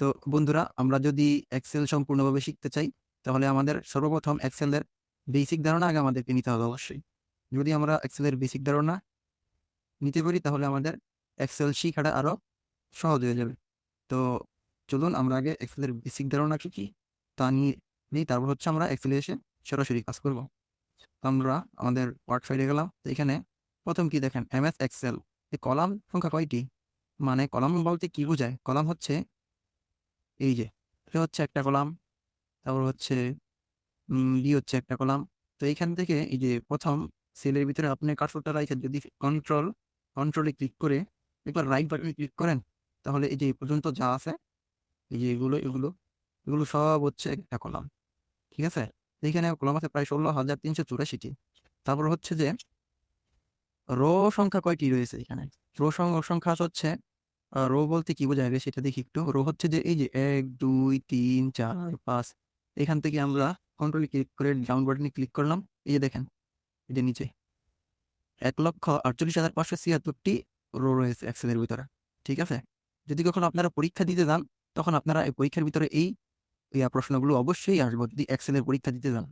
তো বন্ধুরা, আমরা যদি এক্সেল সম্পূর্ণভাবে শিখতে চাই, তাহলে আমাদের সর্বপ্রথম এক্সেলের বেসিক ধারণা আগে আমাদেরকে নিতে হবে অবশ্যই। যদি আমরা এক্সেলের বেসিক ধারণা নিতে পারি, তাহলে আমাদের এক্সেল শিখাটা আরো সহজ হয়ে যাবে। তো চলুন আমরা আগে এক্সেলের বেসিক ধারণা কি তা নিয়ে নিই, তারপর হচ্ছে আমরা এক্সেলে এসে সরাসরি কাজ করব। তো আমরা আমাদের ওয়ার্ড ফাইলে গেলাম। তো এখানে প্রথম কি দেখেন, এমএস এক্সেল। এই কলাম সংখ্যা কয়টি? মানে কলাম বলতে কি বোঝায়? কলাম হচ্ছে এই যে, এটা হচ্ছে একটা কলাম, তারপর হচ্ছে ডি হচ্ছে একটা কলাম। তো এইখান থেকে এই যে প্রথম সেলের ভিতরে আপনি কার্সরটা রাখেন, যদি কন্ট্রোলে ক্লিক করে একবার রাইট বাটনে ক্লিক করেন, তাহলে এই যে এই পর্যন্ত যা আছে, এই যে এগুলো সব হচ্ছে একটা কলাম। ঠিক আছে? এইখানে কলাম আছে প্রায় 16,384টি। তারপর হচ্ছে যে রো সংখ্যা কয়টি রয়েছে এখানে? রো সংখ্যা হচ্ছে, রো বলতে কি বোঝায় আগে সেটা দেখি একটু। রো হচ্ছে যে এই যে 1 2 3 4 5, এখান থেকে আমরা কন্ট্রোলে ক্লিক করে ডাউন বাটনে ক্লিক করলাম। এই যে দেখেন, এই যে নিচে 1,48,576টি রো রয়েছে এক্সেলের ভিতরে। ঠিক আছে? যদি কখনো আপনারা পরীক্ষা দিতে যান, তখন আপনারা এই পরীক্ষার ভিতরে এই প্রশ্নগুলো অবশ্যই আসবে যদি এক্সেলের পরীক্ষা দিতে যান।